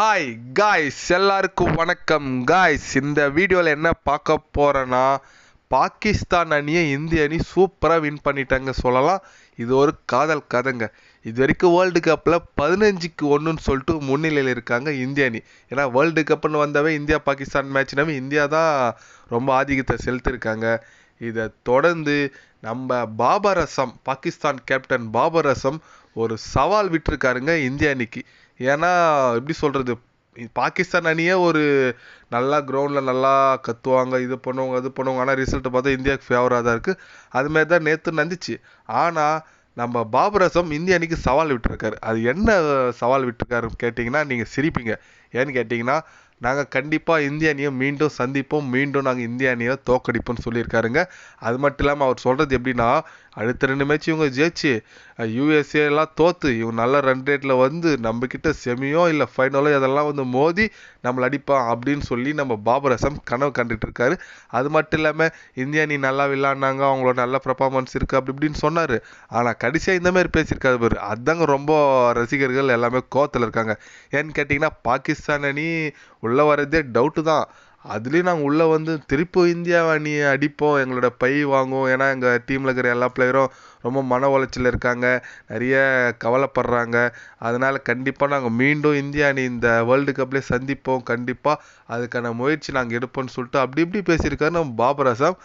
Hi guys, எல்லாருக்கும் வணக்கம் guys. இந்த வீடியோவில் என்ன பார்க்க போகிறேன்னா, பாகிஸ்தான் அணியை இந்திய அணி சூப்பராக வின் பண்ணிட்டாங்க சொல்லலாம். இது ஒரு காதல் கதைங்க. இது வரைக்கும் வேர்ல்டு கப்பில் 15-1 சொல்லிட்டு முன்னிலையில் இருக்காங்க இந்திய அணி. ஏன்னா வேர்ல்டு கப்புன்னு வந்தாவே இந்தியா பாகிஸ்தான் மேட்ச்னாவே இந்தியா தான் ரொம்ப ஆதிக்கத்தை செலுத்திருக்காங்க. இதை தொடர்ந்து நம்ம பாபர் அசம், பாகிஸ்தான் கேப்டன் பாபர் அசம் ஒரு சவால் விட்டுருக்காருங்க இந்திய அணிக்கு. ஏன்னா எப்படி சொல்கிறது, பாகிஸ்தான் அணியே ஒரு நல்லா கிரவுண்டில் நல்லா கத்துவாங்க, இது பண்ணுவாங்க அது பண்ணுவாங்க. ஆனால் ரிசல்ட்டு பார்த்தா இந்தியாவுக்கு ஃபேவராக தான் இருக்குது. அதுமாரி தான் நேற்று நடந்துச்சு. ஆனால் நம்ம பாபர் அசம் இந்திய அணிக்கு சவால் விட்டுருக்காரு. அது என்ன சவால் விட்டுருக்காருன்னு கேட்டிங்கன்னா நீங்கள் சிரிப்பீங்க. ஏன்னு கேட்டிங்கன்னா, நாங்கள் கண்டிப்பாக இந்திய அணியை மீண்டும் சந்திப்போம், மீண்டும் நாங்கள் இந்திய அணியை தோக்கடிப்போம்னு சொல்லியிருக்காருங்க. அது மட்டும் இல்லாமல் அவர் சொல்கிறது எப்படின்னா, அடுத்த 2 மேட்ச் இவங்க ஜெயிச்சு யூஎஸ்ஏ எல்லாம் தோற்று இவங்க நல்ல ரன் ரேட்டில் வந்து நம்மக்கிட்ட செமியோ இல்லை ஃபைனலோ இதெல்லாம் வந்து மோதி நம்மளை அடிப்பான் அப்படின்னு சொல்லி நம்ம பாபர் அசம் கனவு கண்டுட்டு இருக்காரு. அது மட்டும் இல்லாமல் இந்திய அணி நல்லா விளையாடினாங்க, அவங்களோட நல்ல பர்ஃபார்மன்ஸ் இருக்குது அப்படி இப்படின்னு சொன்னார். ஆனால் கடைசியாக இந்த மாதிரி பேசியிருக்காரு பாரு, அதுதாங்க ரொம்ப ரசிகர்கள் எல்லாமே கோவத்தில் இருக்காங்க. ஏன்னு கேட்டிங்கன்னா, பாகிஸ்தான் அணி உள்ளே வர்றதே டவுட்டு தான். அதுலேயும் நாங்கள் உள்ளே வந்து திருப்பி இந்தியா அணியை அடிப்போம், எங்களோட பை வாங்குவோம். ஏன்னா எங்கள் டீமில் இருக்கிற எல்லா பிளேயரும் ரொம்ப மன உளைச்சல் இருக்காங்க, நிறைய கவலைப்படுறாங்க. அதனால் கண்டிப்பாக நாங்கள் மீண்டும் இந்தியா அணி இந்த வேர்ல்டு கப்லேயே சந்திப்போம், கண்டிப்பாக அதுக்கான முயற்சி நாங்கள் எடுப்போம்னு சொல்லிட்டு அப்படி இப்படி பேசியிருக்காரு நம்ம பாபர் அசம்.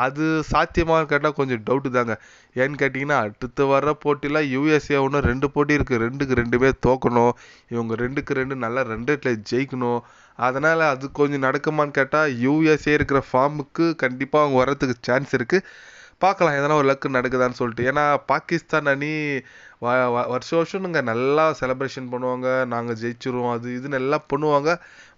அது சாத்தியமானு கேட்டால் கொஞ்சம் டவுட்டு தாங்க. ஏன்னு கேட்டிங்கன்னா, அடுத்து வர்ற போட்டியில் யூஎஸ்ஏ ஒன்று 2 போட்டி இருக்குது, 2க்கு 2 தோக்கணும். இவங்க 2க்கு 2 நல்லா 2 ரேட்டில் ஜெயிக்கணும். அதனால் அது கொஞ்சம் நடக்குமான்னு கேட்டால், யூஎஸ்ஏ இருக்கிற ஃபார்முக்கு கண்டிப்பாக அவங்க வர்றதுக்கு சான்ஸ் இருக்குது. பார்க்கலாம் எதனா ஒரு லக்கு நடக்குதான்னு சொல்லிட்டு. ஏன்னா பாகிஸ்தான் அணி வருஷம் வருஷம்ங்க நல்லா செலிப்ரேஷன் பண்ணுவாங்க, நாங்கள் ஜெயிச்சிருவோம் அது இதுன்னு எல்லாம் பண்ணுவாங்க.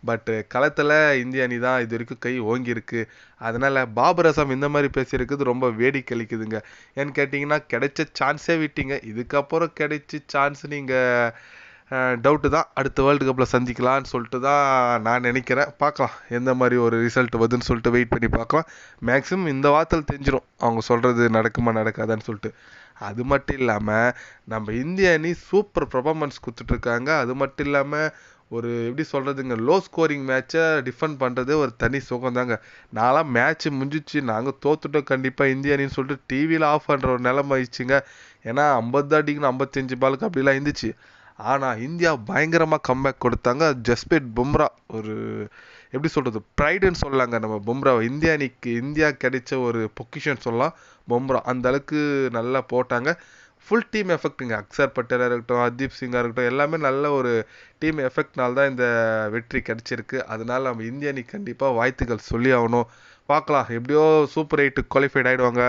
பட்டு களத்தில் இந்திய அணி தான் இது வரைக்கும் கை ஓங்கியிருக்கு. அதனால் பாபர் அசம் இந்த மாதிரி பேசியிருக்குது ரொம்ப வேடிக்கை அளிக்குதுங்க. ஏன்னு கேட்டிங்கன்னா, கிடைச்ச சான்ஸே விட்டீங்க, இதுக்கப்புறம் கிடைச்ச சான்ஸ் நீங்கள் டவுட்டு தான். அடுத்த வேர்ல்டு கப்பில் சந்திக்கலான்னு சொல்லிட்டு தான் நான் நினைக்கிறேன். பார்க்கலாம் எந்த மாதிரி ஒரு ரிசல்ட் வருதுன்னு சொல்லிட்டு வெயிட் பண்ணி பார்க்கலாம். மேக்ஸிமம் இந்த வாரத்தில் தெரிஞ்சிடும் அவங்க சொல்கிறது நடக்குமா நடக்காதான்னு சொல்லிட்டு. அது மட்டும் இல்லாமல் நம்ம இந்திய அணி சூப்பர் பர்ஃபார்மன்ஸ் கொடுத்துட்ருக்காங்க. அது மட்டும் இல்லாமல் ஒரு எப்படி சொல்கிறதுங்க, லோ ஸ்கோரிங் மேட்சை டிஃபெண்ட் பண்ணுறது ஒரு தனி சுகம் தாங்க. நான்லாம் மேட்ச் முடிஞ்சிச்சு, நாங்கள் தோத்துட்டோம் கண்டிப்பாக இந்திய அணின்னு சொல்லிட்டு டிவியில் ஆஃப் பண்ணுற ஒரு நிலைமை ஆயிடுச்சுங்க. ஏன்னா 50 அடிக்கணும் 55 பாலுக்கு அப்படிலாம் இருந்துச்சு. ஆனால் இந்தியா பயங்கரமாக கம்பேக் கொடுத்தாங்க. ஜஸ்பிரீத் பும்ரா ஒரு எப்படி சொல்கிறது, ப்ரைடுன்னு சொல்லலாங்க நம்ம பும்ராவை. இந்திய அணிக்கு இந்தியா கிடைச்ச ஒரு பொக்கிஷன் சொல்லலாம் பும்ரா. அந்த அளவுக்கு நல்லா போட்டாங்க. ஃபுல் டீம் எஃபெக்ட்டுங்க. அக்சர் பட்டேலாக இருக்கட்டும், ஹர்தீப் சிங்காக இருக்கட்டும், எல்லாமே நல்ல ஒரு டீம் எஃபெக்ட்னால தான் இந்த வெற்றி கிடச்சிருக்கு. அதனால் நம்ம இந்திய அணி கண்டிப்பாக வாழ்த்துக்கள் சொல்லி ஆகணும். பார்க்கலாம், எப்படியோ சூப்பர் 8 குவாலிஃபைட் ஆகிடுவாங்க.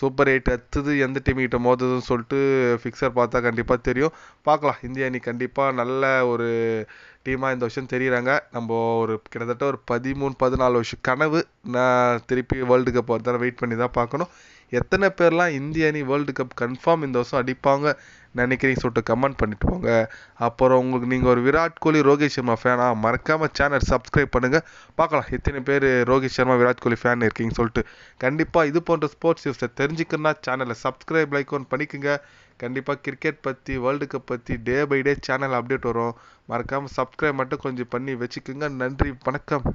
சூப்பர் 8 அடுத்தது எந்த டீம்கிட்ட மோதுதுன்னு சொல்லிட்டு ஃபிக்ஸர் பார்த்தா கண்டிப்பாக தெரியும். பார்க்கலாம், இந்திய அணி கண்டிப்பாக நல்ல ஒரு டீமாக இந்த வருஷம் தெரியுறாங்க. நம்ம ஒரு கிட்டத்தட்ட ஒரு 13-14 வருஷம் கனவு. நான் திருப்பி வேர்ல்டு கப் வரதான் வெயிட் பண்ணி தான் பார்க்கணும். எத்தனை பேர்லாம் இந்திய அணி வேர்ல்டு கப் கன்ஃபார்ம் இந்த வருஷம் அடிப்பாங்க நினைக்கிறீங்க சொல்லிட்டு கமெண்ட் பண்ணிட்டு போங்க. அப்புறம் உங்களுக்கு நீங்கள் ஒரு விராட் கோலி ரோஹித் சர்மா ஃபேனா மறக்காமல் சேனல் சப்ஸ்கிரைப் பண்ணுங்கள். பார்க்கலாம் எத்தனை பேர் ரோஹித் சர்மா விராட் கோலி ஃபேன் இருக்கீங்கன்னு சொல்லிட்டு. கண்டிப்பாக இது போன்ற ஸ்போர்ட்ஸ் நியூஸை தெரிஞ்சுக்கணுன்னா சேனலை சப்ஸ்கிரைப் லைக் ஒன் பண்ணிக்கோங்க. கண்டிப்பாக கிரிக்கெட் பற்றி வேர்ல்டு கப் பற்றி day by day channel update வரும். மறக்காமல் சப்ஸ்கிரைப் மட்டும் கொஞ்சம் பண்ணி வச்சுக்கோங்க. நன்றி, வணக்கம்.